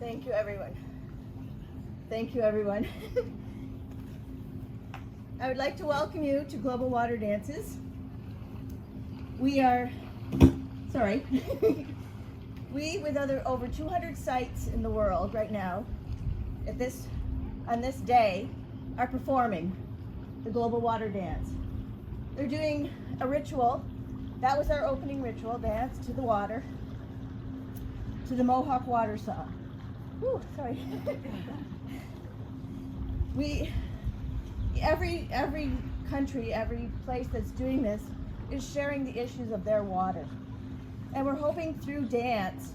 Thank you, everyone. Thank you, everyone. I would like to welcome you to Global Water Dances. We are, sorry, we, with over 200 sites in the world right now, on this day, are performing the Global Water Dance. They're doing a ritual. That was our opening ritual, dance to the water, to the Mohawk water song. Whew, sorry. Every country, every place that's doing this is sharing the issues of their water. And we're hoping through dance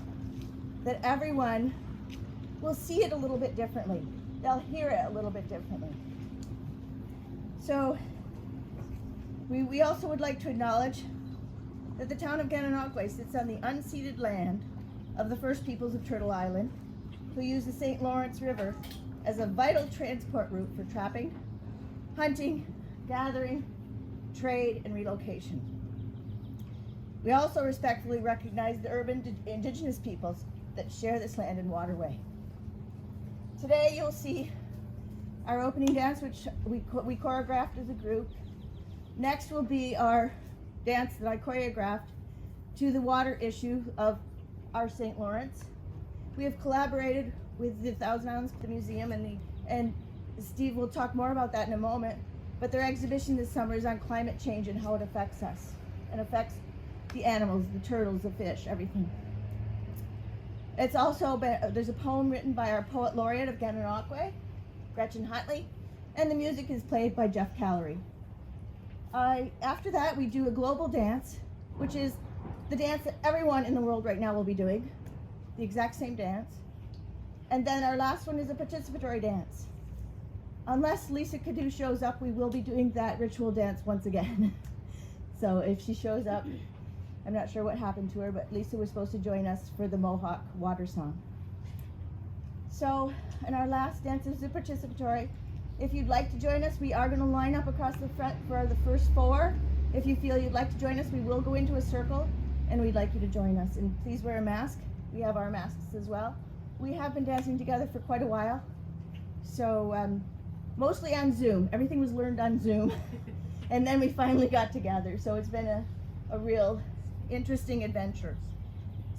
that everyone will see it a little bit differently. They'll hear it a little bit differently. So we also would like to acknowledge that the town of Gananoque sits on the unceded land of the First Peoples of Turtle Island, who use the St. Lawrence River as a vital transport route for trapping, hunting, gathering, trade, and relocation. We also respectfully recognize the urban indigenous peoples that share this land and waterway. Today you'll see our opening dance, which we choreographed as a group. Next will be our dance that I choreographed to the water issue of our St. Lawrence. We have collaborated with the Thousand Islands, the museum, and Steve will talk more about that in a moment, but their exhibition this summer is on climate change and how it affects us, and affects the animals, the turtles, the fish, everything. It's also there's a poem written by our poet laureate of Gananoque, Gretchen Huntley, and the music is played by Jeff Callery. After that, we do a global dance, which is the dance that everyone in the world right now will be doing, the exact same dance. And then our last one is a participatory dance. Unless Lisa Cadu shows up, we will be doing that ritual dance once again. So if she shows up, I'm not sure what happened to her, but Lisa was supposed to join us for the Mohawk water song. So, and our last dance is the participatory. If you'd like to join us, we are going to line up across the front for the first four. If you feel you'd like to join us, we will go into a circle, and we'd like you to join us. And please wear a mask. We have our masks as well. We have been dancing together for quite a while, so mostly on Zoom. Everything was learned on Zoom, and then we finally got together. So it's been a real interesting adventure.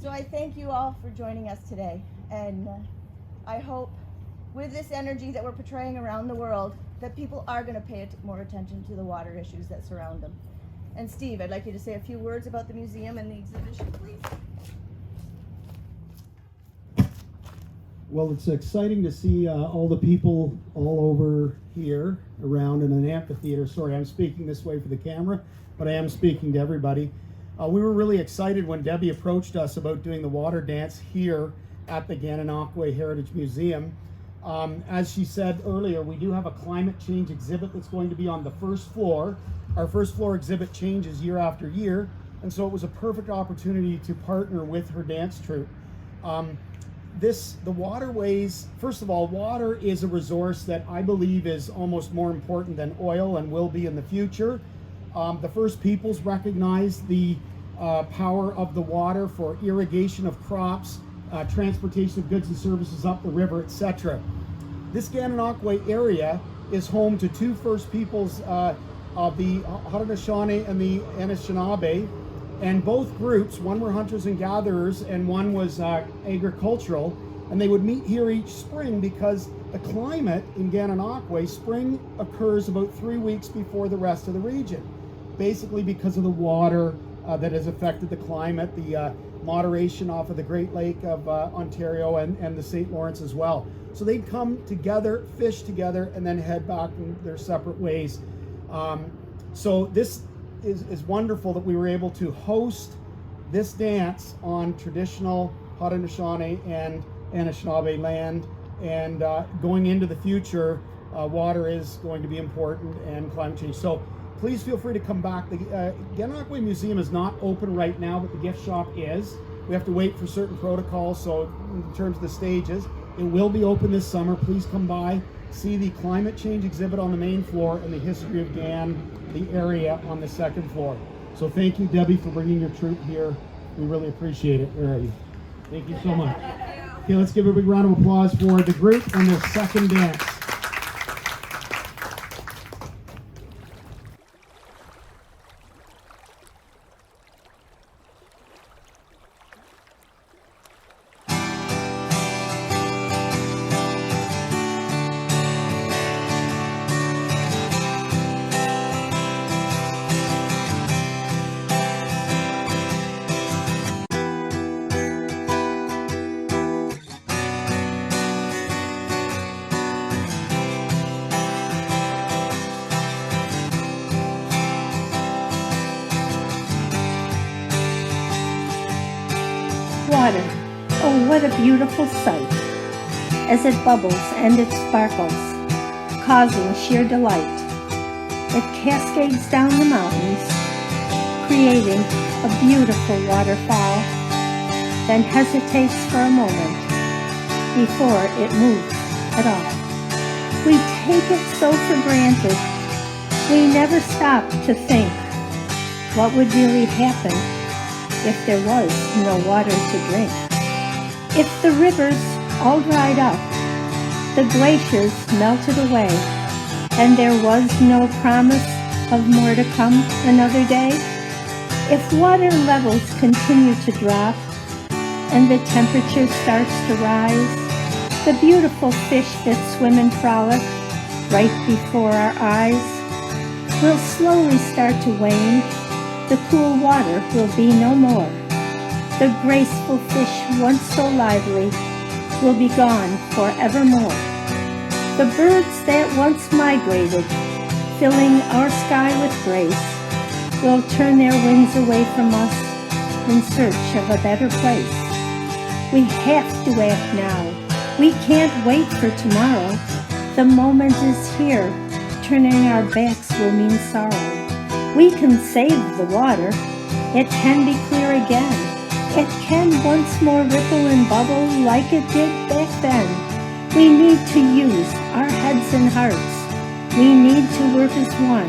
So I thank you all for joining us today, and I hope with this energy that we're portraying around the world that people are going to pay more attention to the water issues that surround them. And Steve, I'd like you to say a few words about the museum and the exhibition, please. Well, it's exciting to see all the people all over here around in an amphitheater. Sorry, I'm speaking this way for the camera, but I am speaking to everybody. We were really excited when Debbie approached us about doing the water dance here at the Gananoque Heritage Museum. As she said earlier, we do have a climate change exhibit that's going to be on the first floor. Our first floor exhibit changes year after year, and so it was a perfect opportunity to partner with her dance troupe. The waterways, first of all, water is a resource that I believe is almost more important than oil and will be in the future. The First Peoples recognized the power of the water for irrigation of crops, transportation of goods and services up the river, etc. This Gananoque area is home to two First Peoples of the Haudenosaunee and the Anishinaabe, and both groups, one were hunters and gatherers and one was agricultural, and they would meet here each spring because the climate in Gananoque, spring occurs about 3 weeks before the rest of the region, basically because of the water that has affected the climate, the moderation off of the Great Lake of Ontario and the St. Lawrence as well. So they'd come together, fish together, and then head back in their separate ways. So this is wonderful that we were able to host this dance on traditional Haudenosaunee and Anishinaabe land, and going into the future, water is going to be important and climate change. So please feel free to come back. The Gananoque Museum is not open right now, but the gift shop is. We have to wait for certain protocols, so in terms of the stages, it will be open this summer. Please come by, see the climate change exhibit on the main floor and the history of Gan, the area on the second floor. So thank you, Debbie, for bringing your troupe here. We really appreciate it. Where are you? Thank you so much. Okay, let's give a big round of applause for the group and their second dance. Water, oh what a beautiful sight, as it bubbles and it sparkles, causing sheer delight. It cascades down the mountains, creating a beautiful waterfall, then hesitates for a moment before it moves at all. We take it so for granted, we never stop to think what would really happen if there was no water to drink. If the rivers all dried up, the glaciers melted away, and there was no promise of more to come another day, if water levels continue to drop and the temperature starts to rise, the beautiful fish that swim and frolic right before our eyes will slowly start to wane. The cool water will be no more. The graceful fish once so lively will be gone forevermore. The birds that once migrated, filling our sky with grace, will turn their wings away from us in search of a better place. We have to act now. We can't wait for tomorrow. The moment is here. Turning our backs will mean sorrow. We can save the water. It can be clear again. It can once more ripple and bubble like it did back then. We need to use our heads and hearts. We need to work as one.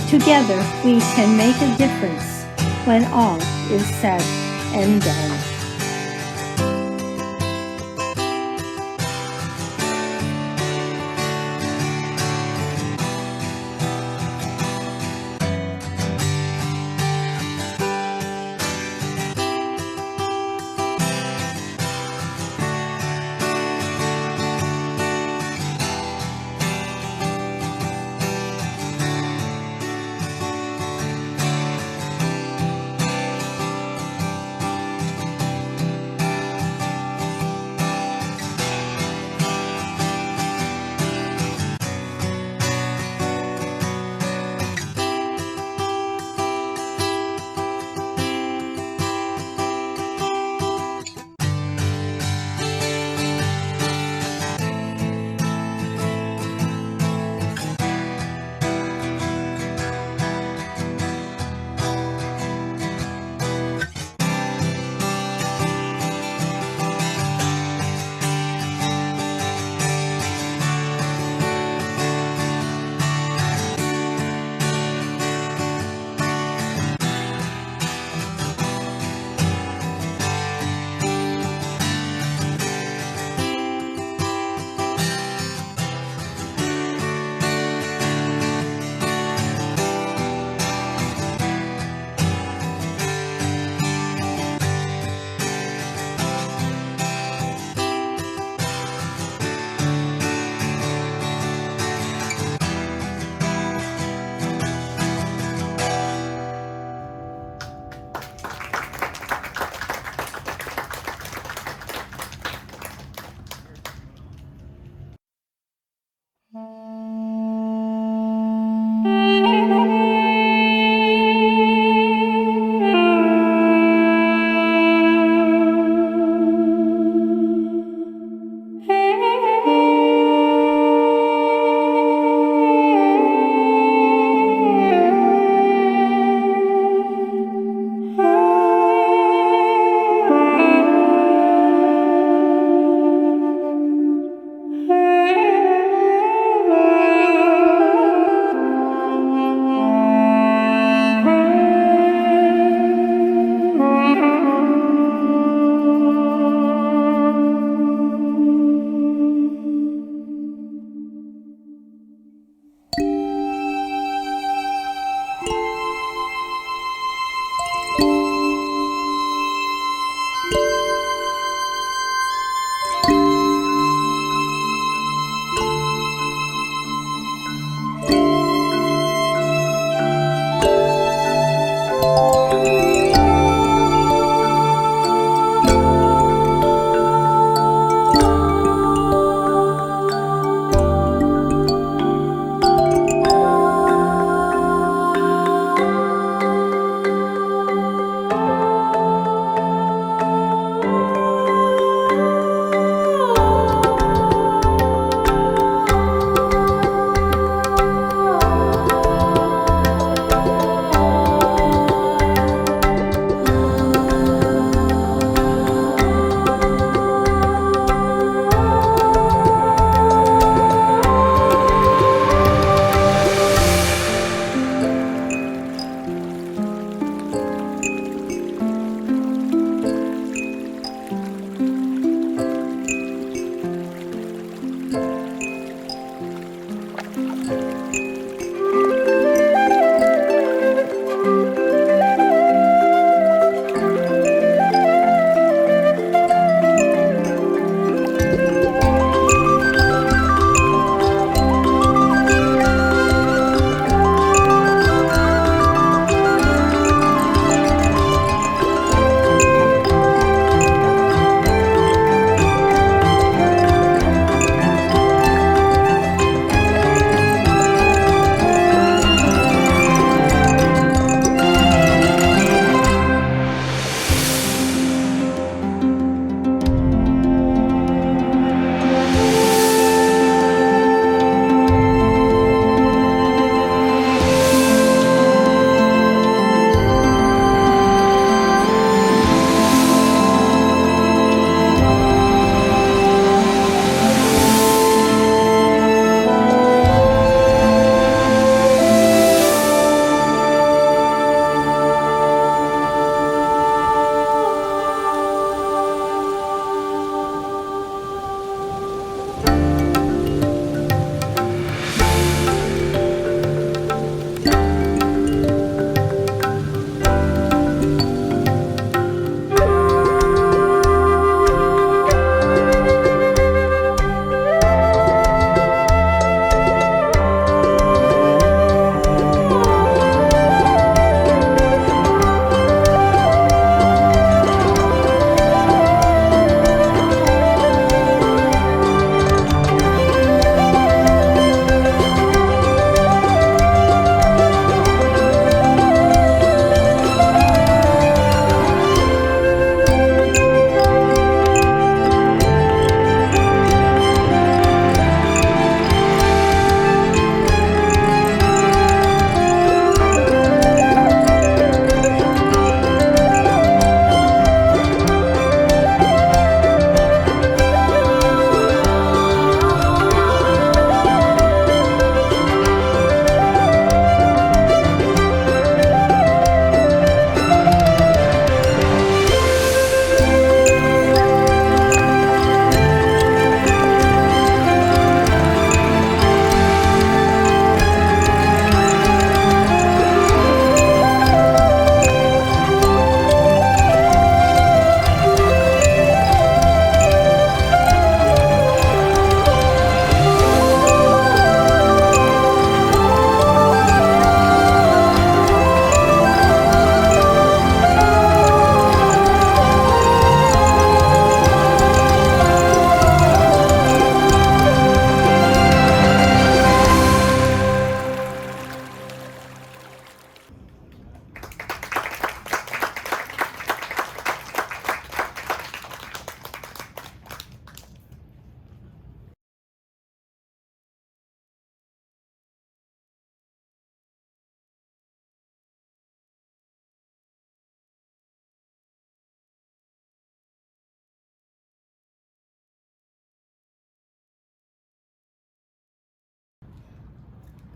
Together we can make a difference when all is said and done.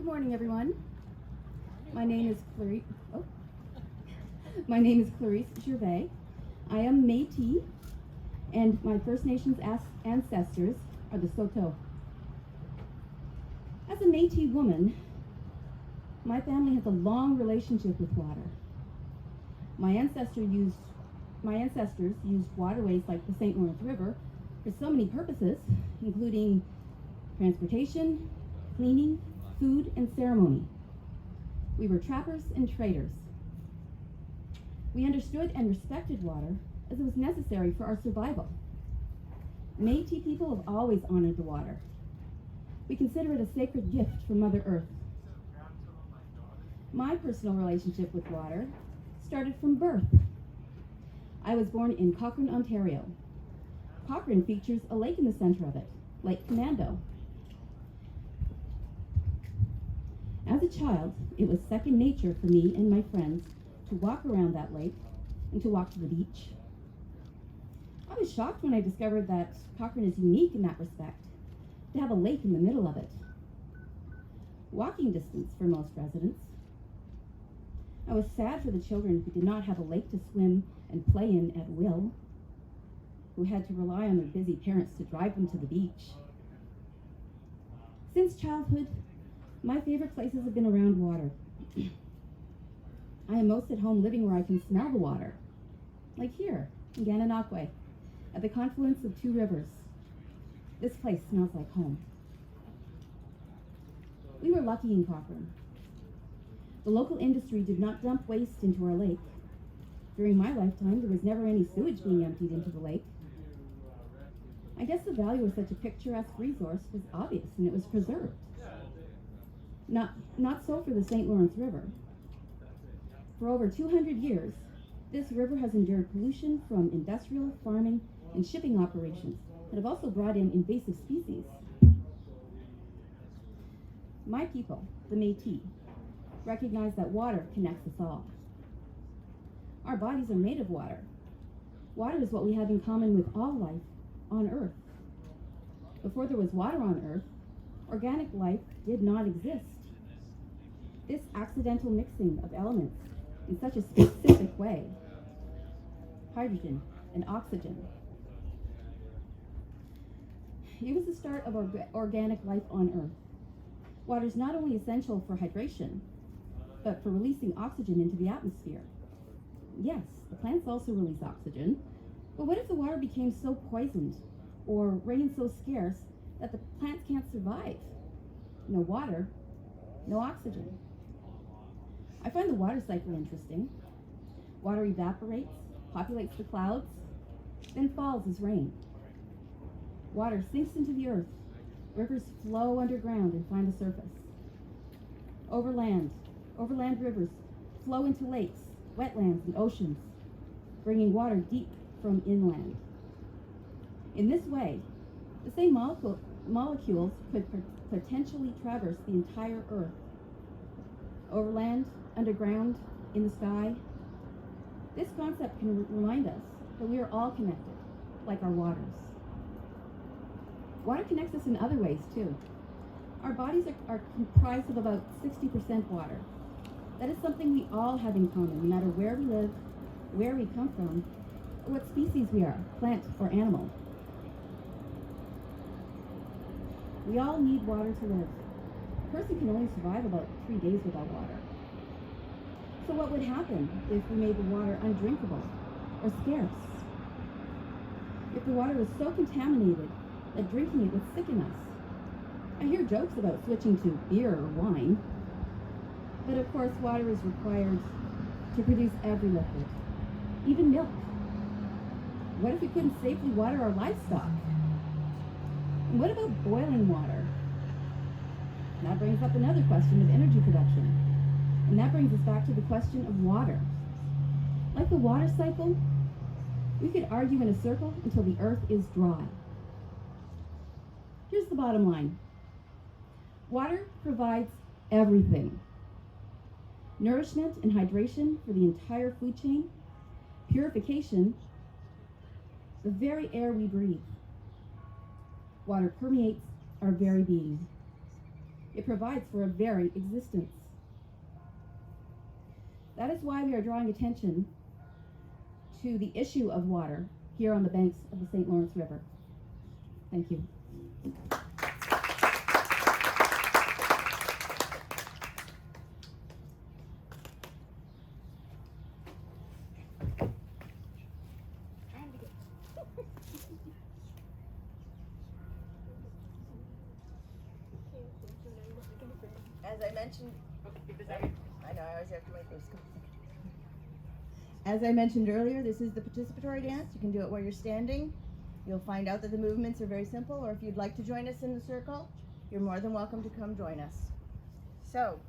morning, everyone. My name is Clarice. Oh. My name is Clarice Gervais. I am Métis, and my First Nations ancestors are the Saulteaux. As a Métis woman, my family has a long relationship with water. My ancestors used waterways like the St. Lawrence River for so many purposes, including transportation, cleaning, food, and ceremony. We were trappers and traders. We understood and respected water as it was necessary for our survival. Métis people have always honored the water. We consider it a sacred gift from Mother Earth. My personal relationship with water started from birth. I was born in Cochrane, Ontario. Cochrane features a lake in the center of it, Lake Commando. As a child, it was second nature for me and my friends to walk around that lake and to walk to the beach. I was shocked when I discovered that Cochrane is unique in that respect, to have a lake in the middle of it. Walking distance for most residents. I was sad for the children who did not have a lake to swim and play in at will, who had to rely on their busy parents to drive them to the beach. Since childhood, my favorite places have been around water. I am most at home living where I can smell the water, like here in Gananoque, at the confluence of two rivers. This place smells like home. We were lucky in Cochrane. The local industry did not dump waste into our lake. During my lifetime, there was never any sewage being emptied into the lake. I guess the value of such a picturesque resource was obvious, and it was preserved. Not so for the St. Lawrence River. For over 200 years, this river has endured pollution from industrial, farming, and shipping operations that have also brought in invasive species. My people, the Métis, recognize that water connects us all. Our bodies are made of water. Water is what we have in common with all life on Earth. Before there was water on Earth, organic life did not exist. This accidental mixing of elements in such a specific way, hydrogen and oxygen, it was the start of organic life on Earth. Water is not only essential for hydration, but for releasing oxygen into the atmosphere. Yes, the plants also release oxygen, but what if the water became so poisoned or rain so scarce that the plants can't survive? No water, no oxygen. I find the water cycle interesting. Water evaporates, populates the clouds, then falls as rain. Water sinks into the earth. Rivers flow underground and find the surface. Overland rivers flow into lakes, wetlands, and oceans, bringing water deep from inland. In this way, the same molecules could potentially traverse the entire Earth. Overland, underground, in the sky. This concept can remind us that we are all connected, like our waters. Water connects us in other ways, too. Our bodies are comprised of about 60% water. That is something we all have in common, no matter where we live, where we come from, or what species we are, plant or animal. We all need water to live. A person can only survive about 3 days without water. So what would happen if we made the water undrinkable or scarce? If the water was so contaminated that drinking it would sicken us? I hear jokes about switching to beer or wine, but of course water is required to produce every liquid, even milk. What if we couldn't safely water our livestock? And what about boiling water? That brings up another question of energy production. And that brings us back to the question of water. Like the water cycle, we could argue in a circle until the earth is dry. Here's the bottom line. Water provides everything. Nourishment and hydration for the entire food chain, purification, the very air we breathe. Water permeates our very being. It provides for a very existence. That is why we are drawing attention to the issue of water here on the banks of the St. Lawrence River. Thank you. As I mentioned, I know I always have to make this. As I mentioned earlier, this is the participatory dance. You can do it while you're standing. You'll find out that the movements are very simple, or if you'd like to join us in the circle, you're more than welcome to come join us. So,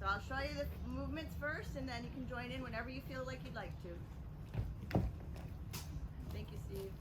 I'll show you the movements first, and then you can join in whenever you feel like you'd like to. Thank you, Steve.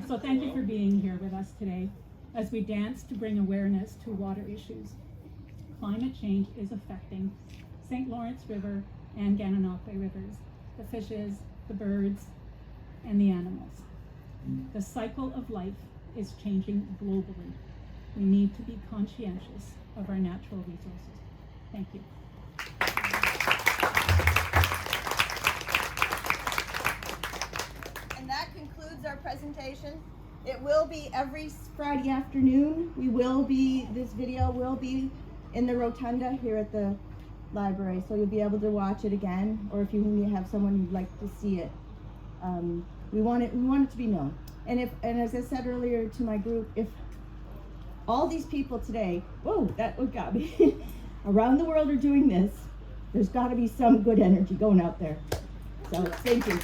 So thank you for being here with us today as we dance to bring awareness to water issues. Climate change is affecting St. Lawrence River and Gananoque rivers, the fishes, the birds, and the animals. The cycle of life is changing globally. We need to be conscientious of our natural resources. Thank you. And that concludes our presentation. It will be every Friday afternoon. This video will be in the rotunda here at the library, so you'll be able to watch it again, or if you have someone you'd like to see it. We want it to be known. And as I said earlier to my group, if all these people today, whoa, that what got me, around the world are doing this, there's got to be some good energy going out there. So thank you.